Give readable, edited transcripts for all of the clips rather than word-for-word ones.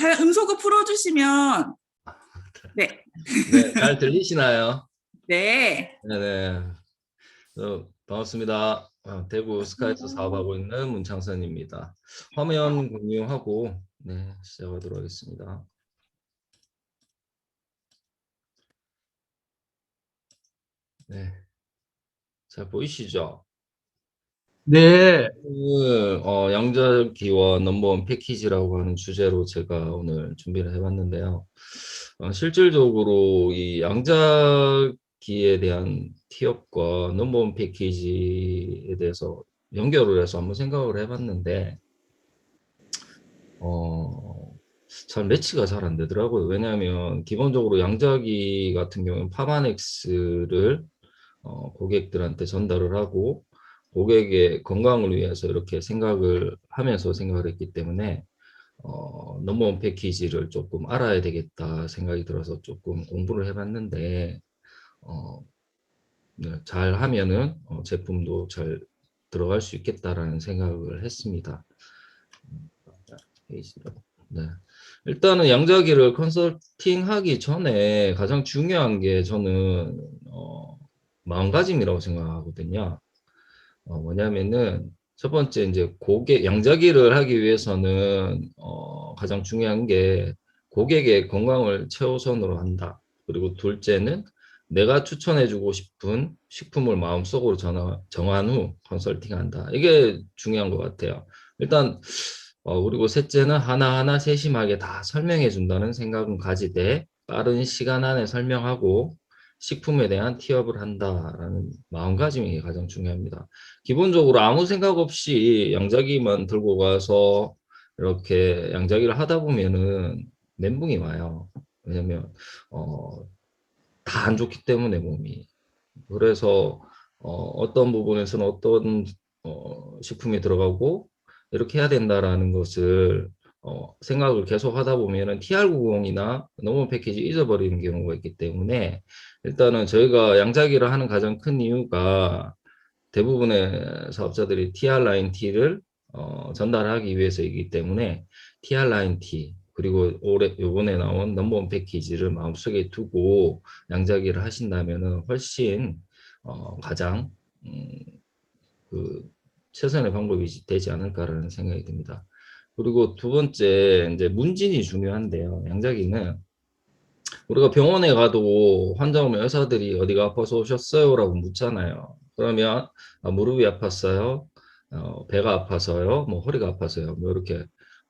음소거 풀어주시면. 네. 네, 잘 들리시나요? 네. 네네. 반갑습니다. 대구 스카이에서 맞습니다. 사업하고 있는 문창선입니다. 화면 공유하고 네, 시작하도록 하겠습니다. 네, 잘 보이시죠? 네, 오늘 양자기와 넘버원 패키지라고 하는 주제로 제가 오늘 준비를 해봤는데요. 실질적으로 이 양자기에 대한 티업과 넘버원 패키지에 대해서 연결을 해서 한번 생각을 해봤는데 잘 매치가 잘 안 되더라고요. 왜냐하면 기본적으로 양자기 같은 경우는 파마넥스를 고객들한테 전달을 하고 고객의 건강을 위해서 이렇게 생각을 하면서 생각을 했기 때문에 넘버원 패키지를 조금 알아야 되겠다 생각이 들어서 조금 공부를 해봤는데 어, 네, 잘 하면은 제품도 잘 들어갈 수 있겠다라는 생각을 했습니다. 페이지로. 네. 일단은 양자기를 컨설팅하기 전에 가장 중요한 게 저는 마음가짐이라고 생각하거든요. 뭐냐면은 첫 번째 이제 고객 양자기를 하기 위해서는 가장 중요한 게 고객의 건강을 최우선으로 한다. 그리고 둘째는 내가 추천해주고 싶은 식품을 마음속으로 정한 후 컨설팅한다. 이게 중요한 것 같아요. 일단 그리고 셋째는 하나하나 세심하게 다 설명해 준다는 생각은 가지되 빠른 시간 안에 설명하고 식품에 대한 티업을 한다라는 마음가짐이 가장 중요합니다. 기본적으로 아무 생각 없이 양자기만 들고 가서 이렇게 양자기를 하다 보면은 멘붕이 와요. 왜냐면 다 안 좋기 때문에 몸이. 그래서 어떤 부분에서는 어떤 식품이 들어가고 이렇게 해야 된다라는 것을 생각을 계속 하다 보면은 TR90이나 노멀 패키지 잊어버리는 경우가 있기 때문에 일단은 저희가 양자기를 하는 가장 큰 이유가 대부분의 사업자들이 TR 라인 T를 전달하기 위해서이기 때문에 TR 라인 T 그리고 올해 요번에 나온 넘버원 패키지를 마음속에 두고 양자기를 하신다면은 훨씬 가장 음, 그 최선의 방법이 되지 않을까라는 생각이 듭니다. 그리고 두 번째 이제 문진이 중요한데요. 양자기는 우리가 병원에 가도 환자 오면 의사들이 어디가 아파서 오셨어요? 라고 묻잖아요. 그러면 무릎이 아팠어요? 배가 아파서요? 뭐 허리가 아파서요? 뭐 이렇게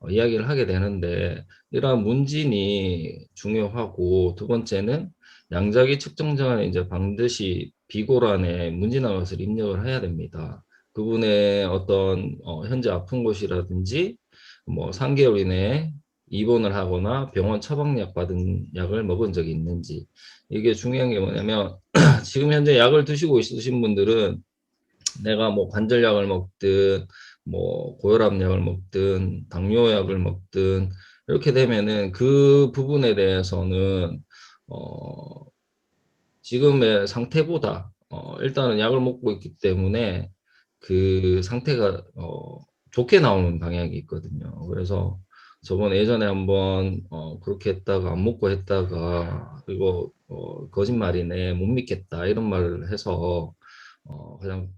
이야기를 하게 되는데 이러한 문진이 중요하고 두 번째는 양자기 측정 전에 이제 반드시 비고란에 문진한 것을 입력을 해야 됩니다. 그분의 어떤 현재 아픈 곳이라든지 뭐 3개월 이내에 입원을 하거나 병원 처방약 받은 약을 먹은 적이 있는지 이게 중요한 게 뭐냐면 지금 현재 약을 드시고 있으신 분들은 내가 뭐 관절약을 먹든 뭐 고혈압약을 먹든 당뇨약을 먹든 이렇게 되면은 그 부분에 대해서는 어 지금의 상태보다 일단은 약을 먹고 있기 때문에 그 상태가 좋게 나오는 방향이 있거든요. 그래서 저번 예전에 한번 그렇게 했다가 안 먹고 했다가 그리고 거짓말이네 못 믿겠다 이런 말을 해서 그냥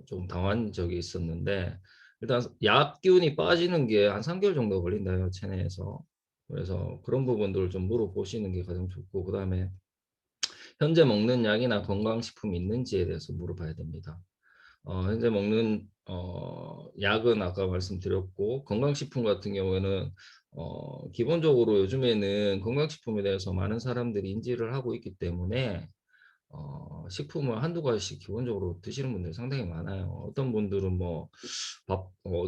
좀 당한 적이 있었는데 일단 약 기운이 빠지는 게 한 3개월 정도 걸린다요 체내에서. 그래서 그런 부분들을 좀 물어보시는 게 가장 좋고 그다음에 현재 먹는 약이나 건강식품이 있는지에 대해서 물어봐야 됩니다. 현재 먹는 약은 아까 말씀드렸고 건강식품 같은 경우에는 기본적으로 요즘에는 건강식품에 대해서 많은 사람들이 인지를 하고 있기 때문에 식품을 한두 가지씩 기본적으로 드시는 분들이 상당히 많아요. 어떤 분들은 뭐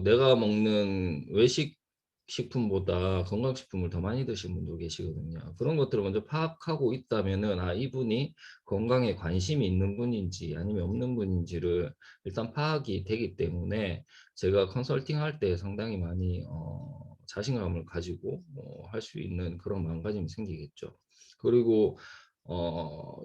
내가 먹는 외식 식품보다 건강식품을 더 많이 드시는 분도 계시거든요. 그런 것들을 먼저 파악하고 있다면은 이분이 건강에 관심이 있는 분인지 아니면 없는 분인지를 일단 파악이 되기 때문에 제가 컨설팅 할 때 상당히 많이 자신감을 가지고 할 수 있는 그런 마음가짐이 생기겠죠. 그리고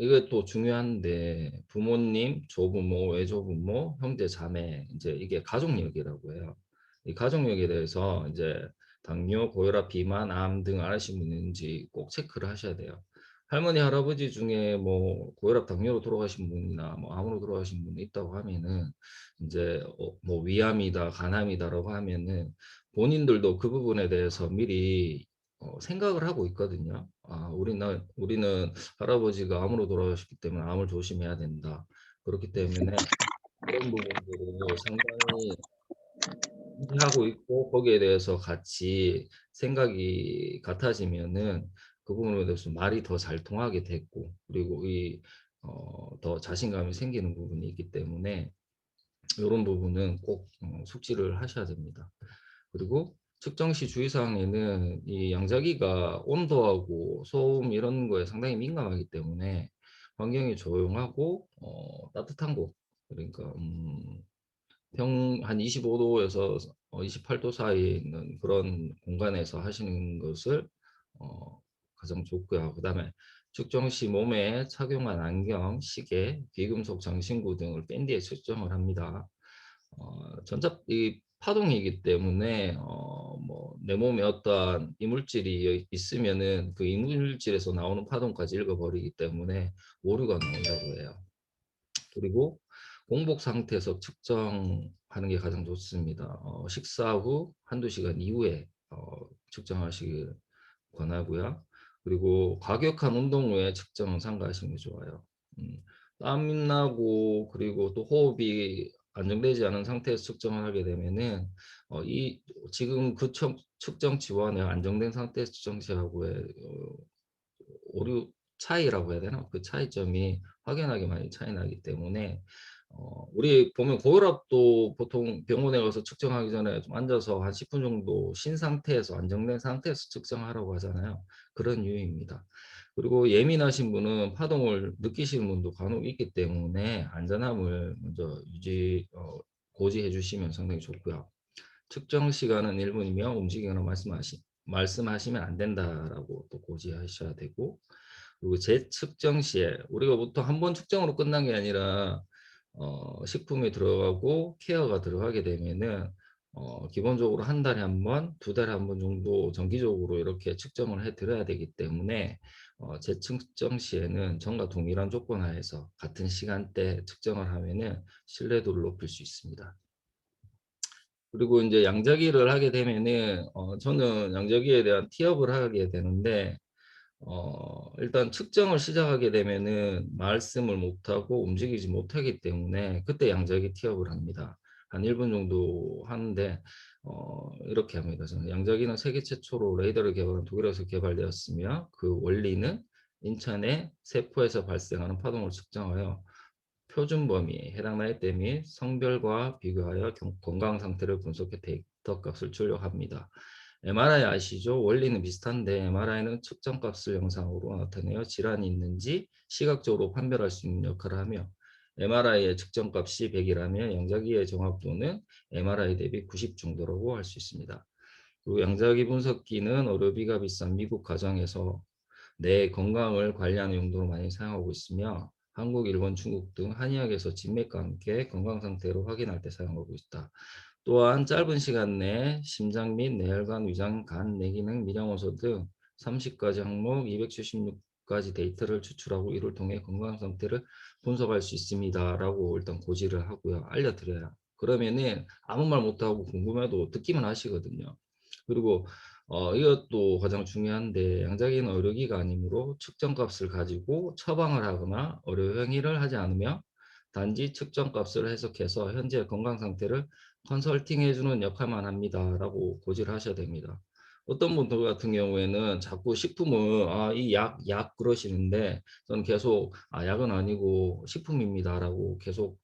이게 또 중요한데 부모님, 조부모, 외조부모, 형제, 자매 이제 이게 가족력이라고 해요. 이 가족력에 대해서 이제 당뇨, 고혈압, 비만, 암 등 앓으신 분 있는지 꼭 체크를 하셔야 돼요. 할머니, 할아버지 중에 뭐 고혈압, 당뇨로 돌아가신 분이나 뭐 암으로 돌아가신 분이 있다고 하면은 이제 뭐 위암이다, 간암이다라고 하면은 본인들도 그 부분에 대해서 미리 생각을 하고 있거든요. 우리는 할아버지가 암으로 돌아가셨기 때문에 암을 조심해야 된다. 그렇기 때문에 그런 부분들을 상당히 하고 있고 거기에 대해서 같이 생각이 같아지면은 그 부분에 대해서 말이 더 잘 통하게 됐고 그리고 더 자신감이 생기는 부분이 있기 때문에 이런 부분은 꼭 숙지를 하셔야 됩니다. 그리고 측정 시 주의사항에는 이 양자기가 온도하고 소음 이런 거에 상당히 민감하기 때문에 환경이 조용하고 따뜻한 곳 그러니까 한 25도에서 28도 사이에 있는 그런 공간에서 하시는 것을 가장 좋고요. 그다음에 측정 시 몸에 착용한 안경, 시계, 귀금속 장신구 등을 뺀 뒤에 측정을 합니다. 이 파동이기 때문에 뭐 내 몸에 어떠한 이물질이 있으면은 그 이물질에서 나오는 파동까지 읽어버리기 때문에 오류가 나온다고 해요. 그리고 공복 상태에서 측정하는 게 가장 좋습니다. 식사 후 한두 시간 이후에 측정하시길 권하고요. 그리고 과격한 운동 후에 측정은 삼가하시는 게 좋아요. 땀 나고 그리고 또 호흡이 안정되지 않은 상태에서 측정을 하게 되면은 지금 그 측정 지원에 안정된 상태에서 측정치하고의 오류 차이라고 해야 되나? 그 차이점이 확연하게 많이 차이 나기 때문에 우리 보면 고혈압도 보통 병원에 가서 측정하기 전에 좀 앉아서 한 10분 정도 쉰 상태에서 안정된 상태에서 측정하라고 하잖아요. 그런 이유입니다. 그리고 예민하신 분은 파동을 느끼시는 분도 간혹 있기 때문에 안전함을 먼저 고지해 주시면 상당히 좋고요. 측정 시간은 1분이며 움직이거나 말씀하시면 안 된다라고 또 고지하셔야 되고 그리고 재측정 시에 우리가 보통 한 번 측정으로 끝난 게 아니라 식품이 들어가고 케어가 들어가게 되면은 기본적으로 한 달에 한 번, 두 달에 한 번 정도 정기적으로 이렇게 측정을 해 드려야 되기 때문에 재측정 시에는 전과 동일한 조건 하에서 같은 시간대 측정을 하면은 신뢰도를 높일 수 있습니다. 그리고 이제 양자기를 하게 되면은 저는 양자기에 대한 티업을 하게 되는데 일단 측정을 시작하게 되면은 말씀을 못하고 움직이지 못하기 때문에 그때 양자기 티업을 합니다. 한 1분 정도 하는데 이렇게 합니다. 저는 양자기는 세계 최초로 레이더를 개발한 독일에서 개발되었으며 그 원리는 인천의 세포에서 발생하는 파동을 측정하여 표준 범위에 해당 나이대 및 성별과 비교하여 건강 상태를 분석해 데이터 값을 출력합니다. MRI 아시죠? 원리는 비슷한데 MRI는 측정 값을 영상으로 나타내어 질환이 있는지 시각적으로 판별할 수 있는 역할을 하며 MRI의 측정 값이 100이라면 양자기의 정확도는 MRI 대비 90 정도라고 할 수 있습니다. 그리고 양자기 분석기는 의료비가 비싼 미국 가정에서 내 건강을 관리하는 용도로 많이 사용하고 있으며 한국, 일본, 중국 등 한의학에서 진맥과 함께 건강 상태로 확인할 때 사용하고 있다. 또한 짧은 시간 내에 심장 및 뇌혈관, 위장, 간, 뇌기능, 미량원소 등 30가지 항목 276가지 데이터를 추출하고 이를 통해 건강 상태를 분석할 수 있습니다. 라고 일단 고지를 하고요. 알려드려요. 그러면은 아무 말 못하고 궁금해도 듣기만 하시거든요. 그리고 이것도 가장 중요한데 양자기는 의료기가 아니므로 측정값을 가지고 처방을 하거나 의료 행위를 하지 않으며 단지 측정값을 해석해서 현재 건강 상태를 컨설팅해주는 역할만 합니다라고 고지를 하셔야 됩니다. 어떤 분들 같은 경우에는 자꾸 식품을 이 약 그러시는데 저는 계속 약은 아니고 식품입니다라고 계속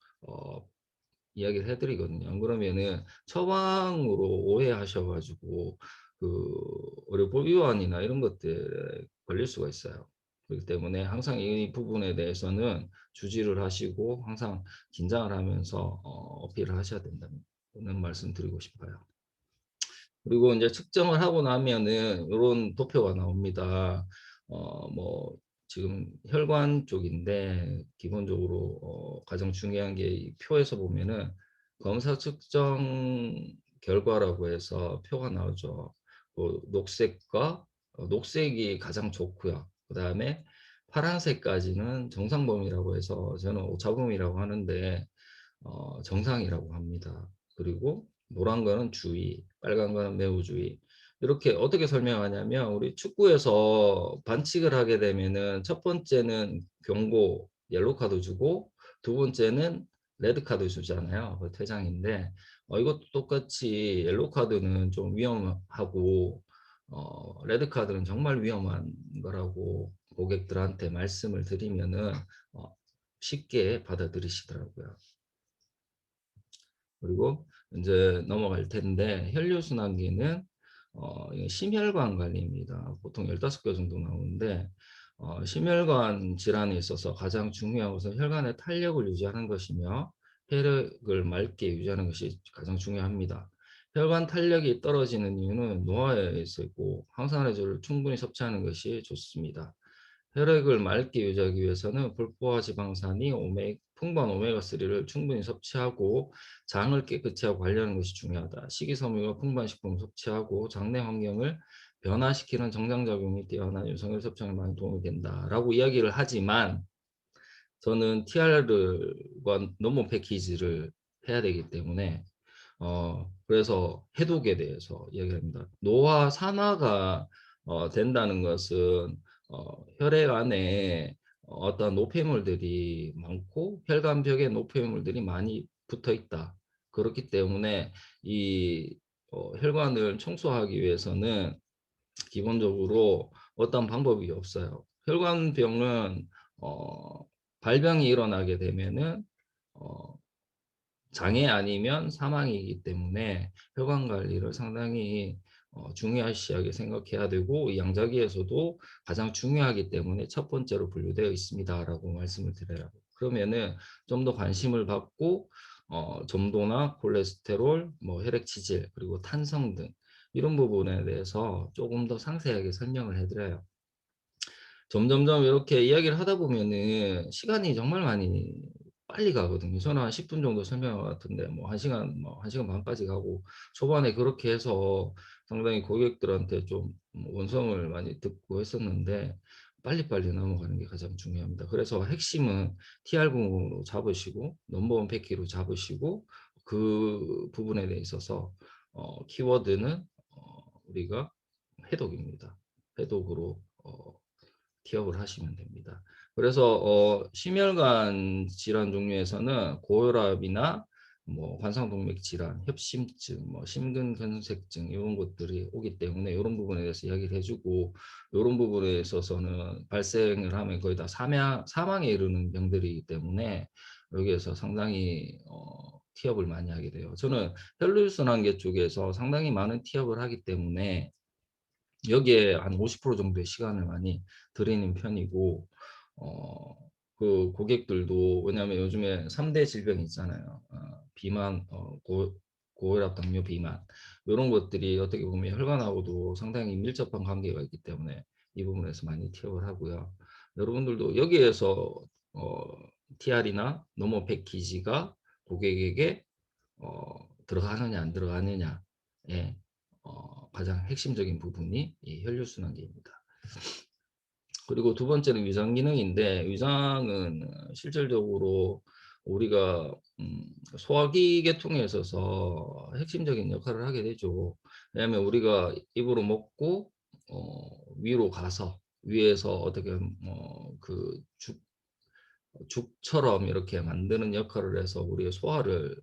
이야기를 해드리거든요. 안 그러면은 처방으로 오해하셔가지고 그 의료법 위반이나 이런 것들에 걸릴 수가 있어요. 그렇기 때문에 항상 이 부분에 대해서는 주지를 하시고 항상 긴장을 하면서 어필을 하셔야 된다는 말씀 드리고 싶어요. 그리고 이제 측정을 하고 나면은 이런 도표가 나옵니다. 뭐 지금 혈관 쪽인데 기본적으로 가장 중요한 게 이 표에서 보면은 검사 측정 결과라고 해서 표가 나오죠. 녹색과 녹색이 가장 좋고요. 그 다음에 파란색까지는 정상범위라고 해서 저는 오차범위라고 하는데 정상이라고 합니다. 그리고 노란 거는 주의, 빨간 거는 매우 주의. 이렇게 어떻게 설명하냐면 우리 축구에서 반칙을 하게 되면은 첫 번째는 경고, 옐로 카드 주고 두 번째는 레드 카드 주잖아요. 그 퇴장인데 이것도 똑같이 옐로 카드는 좀 위험하고 레드 카드는 정말 위험한 거라고 고객들한테 말씀을 드리면은 쉽게 받아들이시더라고요. 그리고 이제 넘어갈 텐데 혈류순환기는 이게 심혈관 관리입니다. 보통 15개 정도 나오는데 심혈관 질환에 있어서 가장 중요한 것은 혈관의 탄력을 유지하는 것이며 혈액을 맑게 유지하는 것이 가장 중요합니다. 혈관 탄력이 떨어지는 이유는 노화에 있고 항산화제를 충분히 섭취하는 것이 좋습니다. 혈액을 맑게 유지하기 위해서는 불포화 지방산이 풍부한 오메가3를 충분히 섭취하고 장을 깨끗이 하고 관리하는 것이 중요하다. 식이섬유와 풍부한 식품을 섭취하고 장내 환경을 변화시키는 정상작용이 뛰어난 유성열 섭취하는 많이 도움이 된다라고 이야기를 하지만 저는 TR과 논문 패키지를 해야 되기 때문에 그래서 해독에 대해서 이야기합니다. 노화 산화가 된다는 것은 혈액 안에 어떤 노폐물들이 많고 혈관벽에 노폐물들이 많이 붙어 있다. 그렇기 때문에 이 혈관을 청소하기 위해서는 기본적으로 어떤 방법이 없어요. 혈관병은 발병이 일어나게 되면은 장애 아니면 사망이기 때문에 혈관 관리를 상당히 중요시하게 생각해야 되고 이 양자기에서도 가장 중요하기 때문에 첫 번째로 분류되어 있습니다라고 말씀을 드려요. 그러면은 좀 더 관심을 받고 점도나 콜레스테롤, 뭐 혈액 지질 그리고 탄성 등 이런 부분에 대해서 조금 더 상세하게 설명을 해드려요. 점점점 이렇게 이야기를 하다 보면은 시간이 정말 많이 빨리 가거든요. 저는 한 10분 정도 설명한 것 같은데 뭐 1시간, 뭐 1시간 반까지 가고 초반에 그렇게 해서 상당히 고객들한테 좀 원성을 많이 듣고 했었는데 빨리빨리 넘어가는 게 가장 중요합니다. 그래서 핵심은 TR0으로 잡으시고 넘버원 패키로 잡으시고 그 부분에 대해 있어서 키워드는 우리가 해독입니다. 해독으로 기억을 하시면 됩니다. 그래서 심혈관 질환 종류에서는 고혈압이나 뭐 관상동맥 질환, 협심증, 뭐 심근경색증 이런 것들이 오기 때문에 이런 부분에 대해서 이야기를 해주고 이런 부분에 있어서는 발생을 하면 거의 다 사망에 이르는 병들이기 때문에 여기에서 상당히 티업을 많이 하게 돼요. 저는 혈류순환계 쪽에서 상당히 많은 티업을 하기 때문에 여기에 한 50% 정도의 시간을 많이 들이는 편이고 그 고객들도 왜냐하면 요즘에 3대 질병이 있잖아요. 비만, 고혈압, 당뇨, 비만 이런 것들이 어떻게 보면 혈관하고도 상당히 밀접한 관계가 있기 때문에 이 부분에서 많이 티업을 하고요. 여러분들도 여기에서 TR이나 노모 패키지가 고객에게 들어가느냐 안 들어가느냐에 가장 핵심적인 부분이 이 혈류순환계입니다. 그리고 두 번째는 위장 기능인데 위장은 실질적으로 우리가 소화기 계통에 있어서 핵심적인 역할을 하게 되죠. 왜냐하면 우리가 입으로 먹고 위로 가서 위에서 어떻게 그 죽처럼 이렇게 만드는 역할을 해서 우리의 소화를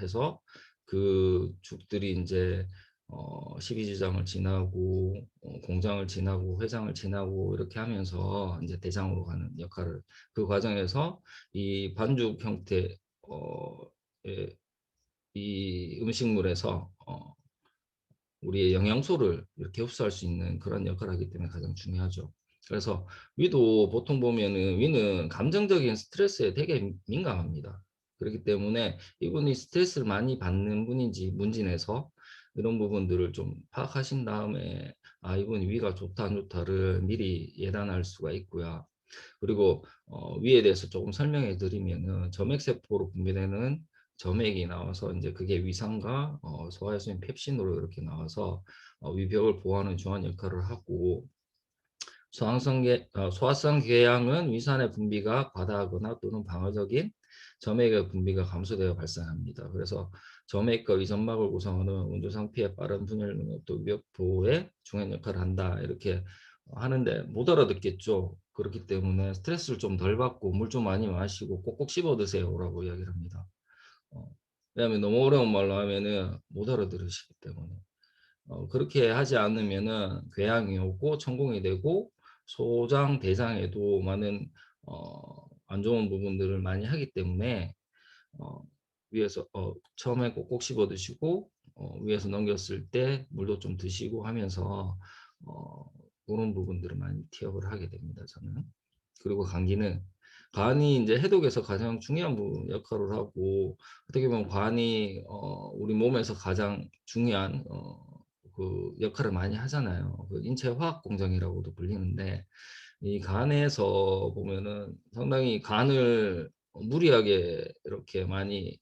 해서 그 죽들이 이제 십이지장을 지나고 공장을 지나고 회장을 지나고 이렇게 하면서 이제 대장으로 가는 역할을 그 과정에서 이 반죽 형태 이 음식물에서 우리의 영양소를 이렇게 흡수할 수 있는 그런 역할을 하기 때문에 가장 중요하죠. 그래서 위도 보통 보면은 위는 감정적인 스트레스에 되게 민감합니다. 그렇기 때문에 이분이 스트레스를 많이 받는 분인지 문진에서 이런 부분들을 좀 파악하신 다음에 이분이 위가 좋다 안 좋다를 미리 예단할 수가 있고요. 그리고 위에 대해서 조금 설명해 드리면은 점액세포로 분비되는 점액이 나와서 이제 그게 위산과 소화효소인 펩신으로 이렇게 나와서 위벽을 보호하는 중요한 역할을 하고 소화성 궤양은 위산의 분비가 과다하거나 또는 방어적인 점액의 분비가 감소되어 발생합니다. 그래서 점액과 위점막을 구성하는 원조상피의 빠른 분열 능력도 위벽 보호에 중요한 역할을 한다. 이렇게 하는데 못 알아듣겠죠. 그렇기 때문에 스트레스를 좀 덜 받고 물 좀 많이 마시고 꼭꼭 씹어 드세요라고 이야기를 합니다. 왜냐하면 너무 어려운 말로 하면은 못 알아들으시기 때문에. 그렇게 하지 않으면은 궤양이 오고 천공이 되고 소장, 대장에도 많은 안 좋은 부분들을 많이 하기 때문에 위에서 처음에 꼭꼭 씹어 드시고 위에서 넘겼을 때 물도 좀 드시고 하면서 그런 부분들을 많이 티업을 하게 됩니다. 저는. 그리고 감기는 간이 이제 해독에서 가장 중요한 부분 역할을 하고 어떻게 보면 간이 우리 몸에서 가장 중요한 그 역할을 많이 하잖아요. 그 인체 화학 공장이라고도 불리는데 이 간에서 보면은 상당히 간을 무리하게 이렇게 많이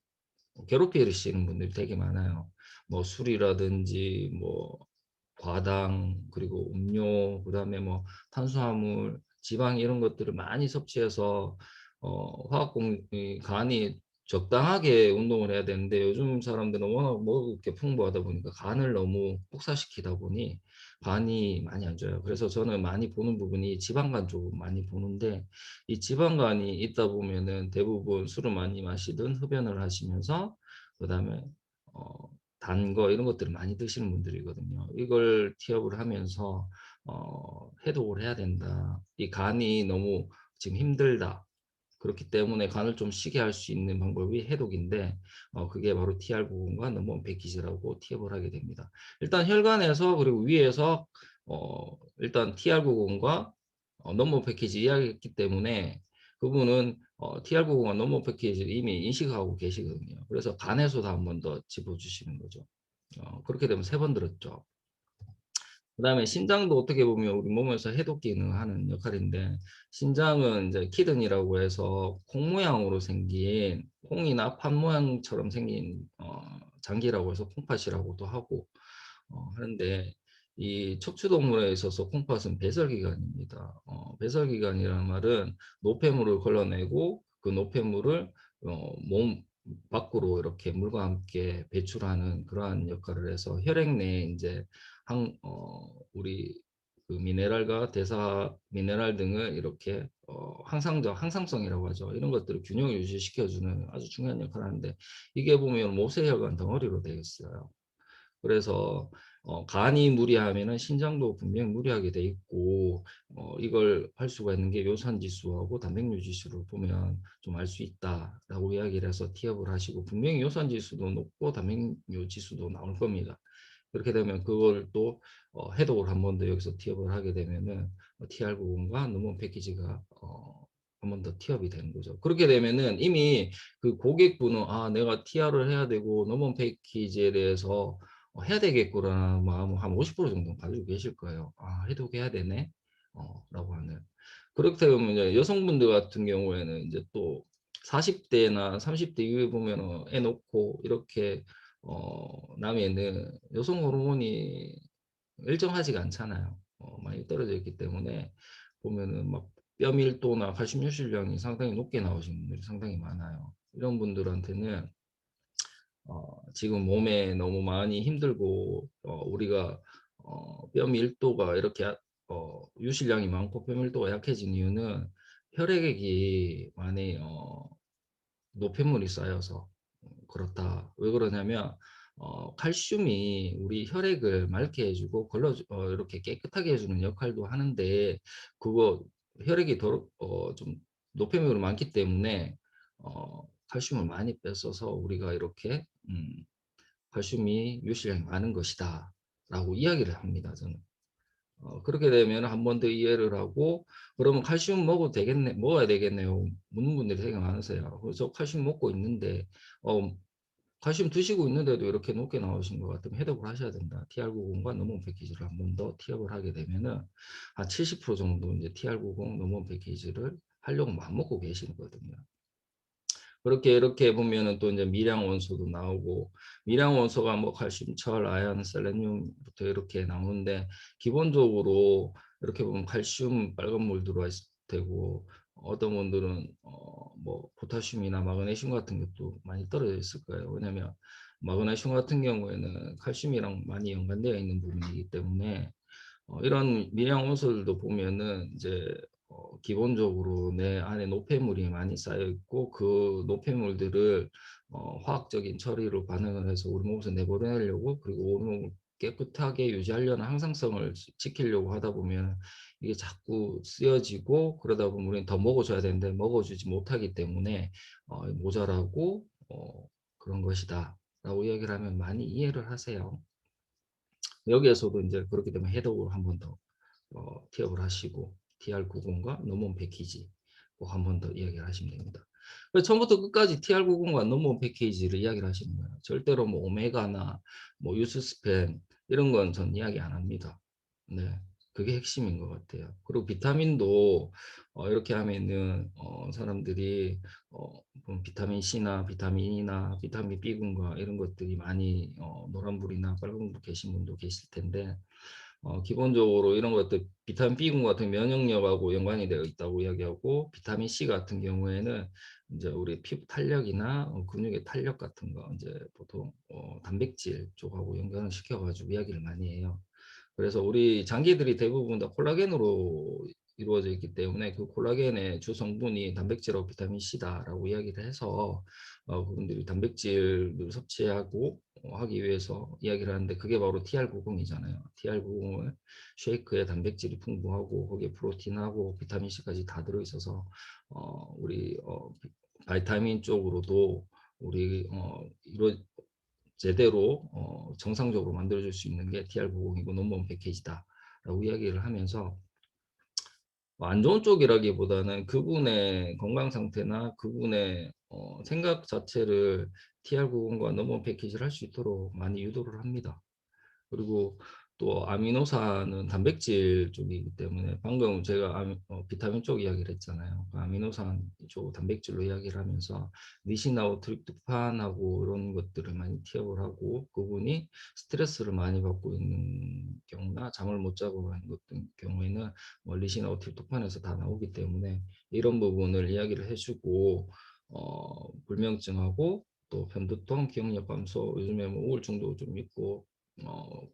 괴롭히시는 분들이 되게 많아요. 뭐 술이라든지 뭐 과당 그리고 음료 그다음에 뭐 탄수화물 지방 이런 것들을 많이 섭취해서 이 간이 적당하게 운동을 해야 되는데 요즘 사람들은 워낙 먹을 게 풍부하다 보니까 간을 너무 폭사시키다 보니 간이 많이 안 좋아요. 그래서 저는 많이 보는 부분이 지방간 쪽 많이 보는데 이 지방간이 있다 보면은 대부분 술을 많이 마시든 흡연을 하시면서 그다음에 단 거 이런 것들을 많이 드시는 분들이거든요. 이걸 티업을 하면서 해독을 해야 된다. 이 간이 너무 지금 힘들다. 그렇기 때문에 간을 좀 쉬게 할 수 있는 방법이 해독인데 그게 바로 TR 부분과 넘버원 패키지라고 티업을 하게 됩니다. 일단 혈관에서 그리고 위에서 일단 TR 부분과 넘버원 패키지 이야기했기 때문에 그분은 TR 부분과 넘버원 패키지를 이미 인식하고 계시거든요. 그래서 간에서도 한 번 더 짚어주시는 거죠. 그렇게 되면 3번 들었죠. 그다음에 신장도 어떻게 보면 우리 몸에서 해독 기능을 하는 역할인데 신장은 이제 키드니라고 해서 콩 모양으로 생긴 콩이나 팥 모양처럼 생긴 장기라고 해서 콩팥이라고도 하고 하는데 이 척추동물에 있어서 콩팥은 배설기관입니다. 배설기관이라는 말은 노폐물을 걸러내고 그 노폐물을 몸 밖으로 이렇게 물과 함께 배출하는 그러한 역할을 해서 혈액 내에 이제 우리 그 미네랄과 대사 미네랄 등을 이렇게 항상성이라고 하죠. 이런 것들을 균형을 유지시켜주는 아주 중요한 역할을 하는데 이게 보면 모세혈관 덩어리로 되어 있어요. 그래서 간이 무리하면은 신장도 분명히 무리하게 돼 있고 이걸 할 수가 있는 게 요산 지수하고 단백뇨 지수를 보면 좀 알 수 있다라고 이야기를 해서 티업을 하시고 분명히 요산 지수도 높고 단백뇨 지수도 나올 겁니다. 그렇게 되면 그걸 또 해독을 한 번 더 여기서 티업을 하게 되면은 TR 부분과 넘버원 패키지가 한 번 더 티업이 되는 거죠. 그렇게 되면은 이미 그 고객분은 아 내가 TR을 해야 되고 넘버원 패키지에 대해서 해야 되겠구나라는 마음을 한 50% 정도 가지고 계실 거예요. 아, 해독해야 되네. 라고 하는. 그렇게 되면 이제 여성분들 같은 경우에는 이제 또 40대나 30대 이후에 보면 애 놓고 이렇게 나면은 여성 호르몬이 일정하지가 않잖아요. 많이 떨어져 있기 때문에 보면은 막 뼈 밀도나 칼슘 유실량이 상당히 높게 나오시는 분들이 상당히 많아요. 이런 분들한테는 지금 몸에 너무 많이 힘들고 우리가 뼈 밀도가 이렇게 유실량이 많고 뼈 밀도가 약해진 이유는 혈액이 많이 노폐물이 쌓여서 그렇다. 왜 그러냐면 칼슘이 우리 혈액을 맑게 해주고 이렇게 깨끗하게 해주는 역할도 하는데 그거 혈액이 좀 노폐물이 많기 때문에 칼슘을 많이 뺐어서 우리가 이렇게 칼슘이 유실량이 많은 것이다 라고 이야기를 합니다. 저는 그렇게 되면 한 번 더 이해를 하고 그러면 칼슘 먹어도 되겠네 먹어야 되겠네요 묻는 분들이 되게 많으세요. 그래서 저 칼슘 먹고 있는데 칼슘 드시고 있는데도 이렇게 높게 나오신 것 같으면 해독을 하셔야 된다. TR90과 넘버원 패키지를 한 번 더 티업을 하게 되면은 한 70% 정도 이제 TR90 넘버원 패키지를 하려고 마음 먹고 계시거든요. 그렇게 이렇게 보면은 또 이제 미량 원소도 나오고, 미량 원소가 뭐 칼슘, 철, 아연, 셀레늄부터 이렇게 나오는데, 기본적으로 이렇게 보면 칼슘 빨간 물 들어와 있을 테고, 어떤 분들은 뭐 포타슘이나 마그네슘 같은 것도 많이 떨어져 있을 거예요. 왜냐하면 마그네슘 같은 경우에는 칼슘이랑 많이 연관되어 있는 부분이기 때문에, 이런 미량 원소들도 보면은 이제 기본적으로 내 안에 노폐물이 많이 쌓여 있고, 그 노폐물들을 화학적인 처리로 반응을 해서 우리 몸에서 내보내려고, 그리고 우리 몸을 깨끗하게 유지하려는 항상성을 지키려고 하다 보면 이게 자꾸 쓰여지고, 그러다 보면 우리는 더 먹어줘야 되는데 먹어주지 못하기 때문에 모자라고 그런 것이다 라고 이야기를 하면 많이 이해를 하세요. 여기에서도 이제 그렇기 때문에 해독을 한 번 더 티업을 하시고, TR90과 넘버원 패키지 꼭 한 번 더 이야기를 하시면 됩니다. 처음부터 끝까지 TR90과 넘버원 패키지를 이야기를 하시는 거예요. 절대로 뭐 오메가나 뭐 유스스펜 이런 건 전 이야기 안 합니다. 네, 그게 핵심인 것 같아요. 그리고 비타민도 이렇게 하면은 사람들이 비타민 C나 비타민 E나 비타민 B군과 이런 것들이 많이 노란불이나 빨간불 계신 분도 계실 텐데, 기본적으로 이런 것들 비타민 B군 같은 면역력하고 연관이 되어 있다고 이야기하고, 비타민 C 같은 경우에는 이제 우리 피부 탄력이나 근육의 탄력 같은 거 이제 보통 단백질 쪽하고 연관을 시켜가지고 이야기를 많이 해요. 그래서 우리 장기들이 대부분 다 콜라겐으로 이루어져 있기 때문에, 그 콜라겐의 주 성분이 단백질하고 비타민 C다라고 이야기를 해서 그분들이 단백질을 섭취하고 하기 위해서 이야기를 하는데, 그게 바로 TR90이잖아요. TR90은 쉐이크에 단백질이 풍부하고 거기에 프로틴하고 비타민 C까지 다 들어있어서 우리 바이타민 쪽으로도 우리 제대로 정상적으로 만들어줄 수 있는 게 TR90이고 넘버원 패키지다라고 이야기를 하면서, 안 좋은 쪽이라기보다는 그분의 건강 상태나 그분의 생각 자체를 TR90과 넘버원 패키지를 할 수 있도록 많이 유도를 합니다. 그리고 또 아미노산은 단백질 쪽이기 때문에, 방금 제가 비타민 쪽 이야기를 했잖아요. 아미노산 쪽 단백질로 이야기를 하면서 니신하고 트립토판하고 이런 것들을 많이 티업을 하고, 그분이 스트레스를 많이 받고 있는 경우나 잠을 못 자고 하는 것 경우에는 리신하고 트립토판에서 다 나오기 때문에, 이런 부분을 이야기를 해주고, 불면증하고 또 편두통, 기억력 감소, 요즘에 뭐 우울증도 좀 있고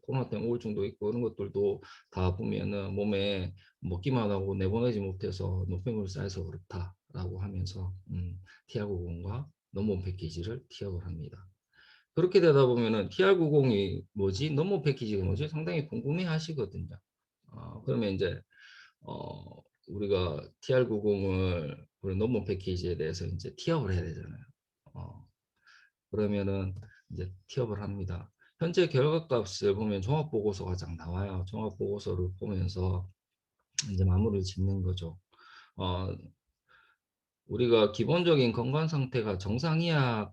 코로나 때문에 우울증도 있고, 이런 것들도 다 보면은 몸에 먹기만 하고 내보내지 못해서 노폐물이 쌓여서 그렇다라고 하면서 TR90과 넘버원 패키지를 티업을 합니다. 그렇게 되다 보면은 TR90이 뭐지? 넘버원 패키지가 뭐지? 상당히 궁금해 하시거든요. 그러면 이제 우리가 TR90을 우리 넘버원 패키지에 대해서 이제 티업을 해야 되잖아요. 그러면은 이제 티업을 합니다. 현재 결과값을 보면 종합보고서가 쫙 나와요. 종합보고서를 보면서 이제 마무리를 짓는 거죠. 우리가 기본적인 건강 상태가 정상 이하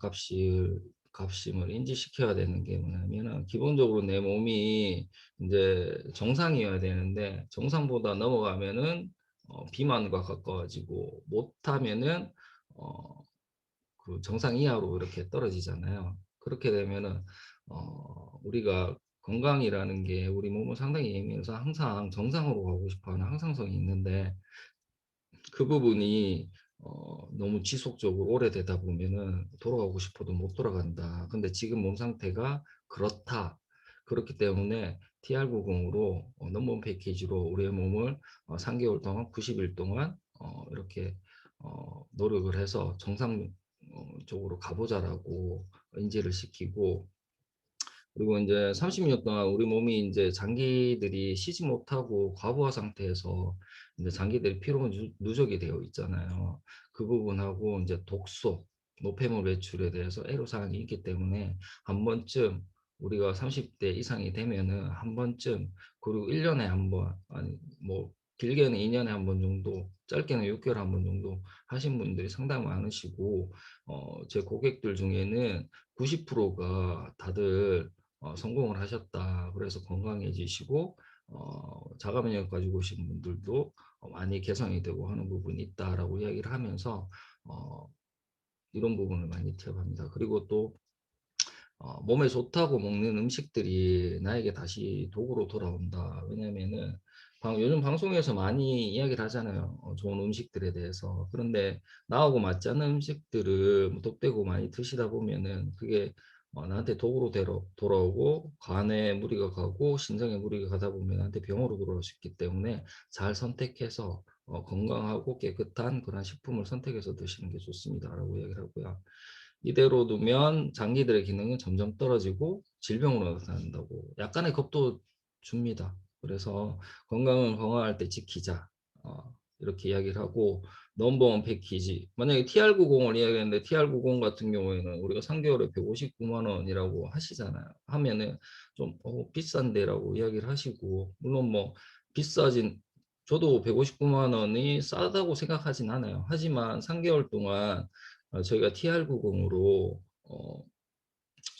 값임을 인지시켜야 되는 게 뭐냐면은, 기본적으로 내 몸이 이제 정상이어야 되는데, 정상보다 넘어가면은 비만과 가까워지고, 못하면은 그 정상 이하로 이렇게 떨어지잖아요. 그렇게 되면은 우리가 건강이라는 게 우리 몸은 상당히 예민해서 항상 정상으로 가고 싶어하는 항상성이 있는데, 그 부분이 너무 지속적으로 오래되다 보면은 돌아가고 싶어도 못 돌아간다. 근데 지금 몸 상태가 그렇다. 그렇기 때문에 TR90으로 넘버원 패키지로 우리의 몸을 3개월 동안 90일 동안 이렇게 노력을 해서 정상 쪽으로 가보자라고 인지를 시키고, 그리고 이제 30년 동안 우리 몸이 이제 장기들이 쉬지 못하고 과부하 상태에서 이제 장기들이 피로 누적이 되어 있잖아요. 그 부분하고 이제 독소, 노폐물 배출에 대해서 애로사항이 있기 때문에, 한 번쯤 우리가 30대 이상이 되면은 한 번쯤, 그리고 1년에 한 번, 아니 뭐 길게는 2년에 한 번 정도, 짧게는 6개월에 한 번 정도 하신 분들이 상당히 많으시고, 제 고객들 중에는 90%가 다들 성공을 하셨다. 그래서 건강해지시고 자가 면역 가지고 오신 분들도 많이 개선이 되고 하는 부분이 있다라고 이야기를 하면서 이런 부분을 많이 티업합니다. 그리고 또 몸에 좋다고 먹는 음식들이 나에게 다시 독으로 돌아온다. 왜냐면은 요즘 방송에서 많이 이야기를 하잖아요. 좋은 음식들에 대해서. 그런데 나하고 맞지 않는 음식들을 뭐 독되고 많이 드시다 보면은 그게 나한테 독으로 돌아오고 간에 무리가 가고 신장에 무리가 가다 보면 나한테 병으로 돌아올 수 있기 때문에 잘 선택해서 건강하고 깨끗한 그런 식품을 선택해서 드시는 게 좋습니다라고 이야기를 하고요. 이대로 두면 장기들의 기능은 점점 떨어지고 질병으로 나타난다고 약간의 겁도 줍니다. 그래서 건강은 건강할 때 지키자. 이렇게 이야기를 하고 넘버원 패키지. 만약에 TR90을 이야기했는데 TR90 같은 경우에는 우리가 3개월에 159만 원이라고 하시잖아요. 하면은 좀 비싼데라고 이야기를 하시고 물론 뭐 비싸진 저도 159만 원이 싸다고 생각하진 않아요. 하지만 3개월 동안 저희가 TR90으로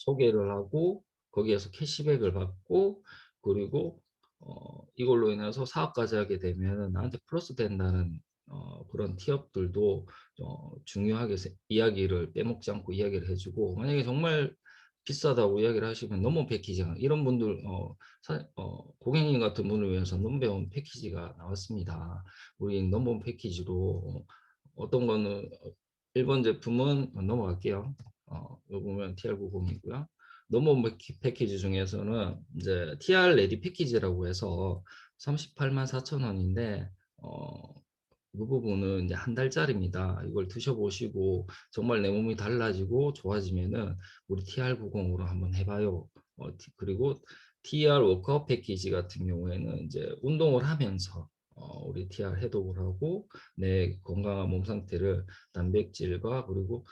소개를 하고 거기에서 캐시백을 받고 그리고 이걸로 인해서 사업까지 하게 되면 나한테 플러스 된다는 그런 티업들도 중요하게 이야기를 빼먹지 않고 이야기를 해주고 만약에 정말 비싸다고 이야기를 하시면 넘버원 패키지 이런 분들 고객님 같은 분을 위해서 넘버원 패키지가 나왔습니다. 우리 넘버원 패키지로 어떤 거는 1번 제품은 넘어갈게요. 이거 보면 TR90이고요. 넘버원 패키지 중에서는 이제 TR 레디 패키지라고 해서 38만 4천 원인데 그 부분은 이제 한 달짜리입니다. 이걸 드셔보시고 정말 내 몸이 달라지고 좋아지면은 우리 TR90으로 한번 해봐요. 그리고 TR 워크아웃 패키지 같은 경우에는 이제 운동을 하면서 우리 TR 해독을 하고 내 건강한 몸 상태를 단백질과 그리고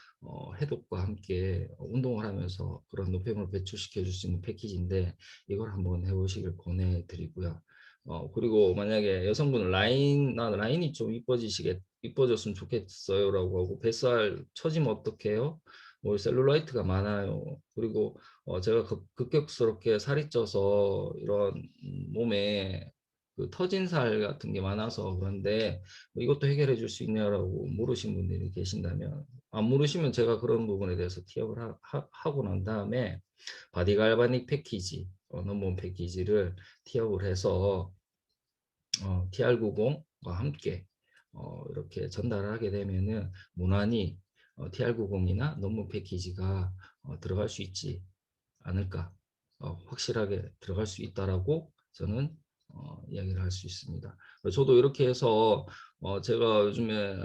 해독과 함께 운동을 하면서 그런 노폐물을 배출시켜 줄 수 있는 패키지인데 이걸 한번 해보시길 권해드리고요. 그리고 만약에 여성분은 나 라인이 좀 이뻐졌으면 좋겠어요라고 하고 뱃살 처지면 어떡해요? 뭐 셀룰라이트가 많아요. 그리고 제가 급격스럽게 살이 쪄서 이런 몸에 그 터진 살 같은 게 많아서 그런데 뭐 이것도 해결해 줄 수 있냐라고 물으신 분들이 계신다면 안 물으시면 제가 그런 부분에 대해서 티업을 하고 난 다음에 바디갈바닉 패키지 넘버원 패키지를 티업을 해서 TR90과 함께 이렇게 전달을 하게 되면은 무난히 TR90이나 넘버원 패키지가 들어갈 수 있지 않을까 확실하게 들어갈 수 있다라고 저는 이야기를 할 수 있습니다. 저도 이렇게 해서 제가 요즘에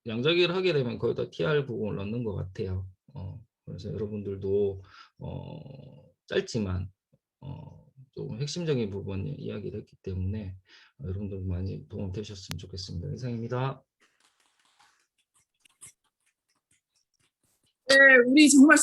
양자기를 하게 되면 거의 다 TR90을 넣는 것 같아요. 그래서 여러분들도 짧지만 좀 핵심적인 부분 이야기를 했기 때문에 여러분들 많이 도움 되셨으면 좋겠습니다. 이상입니다. 네, 우리 정말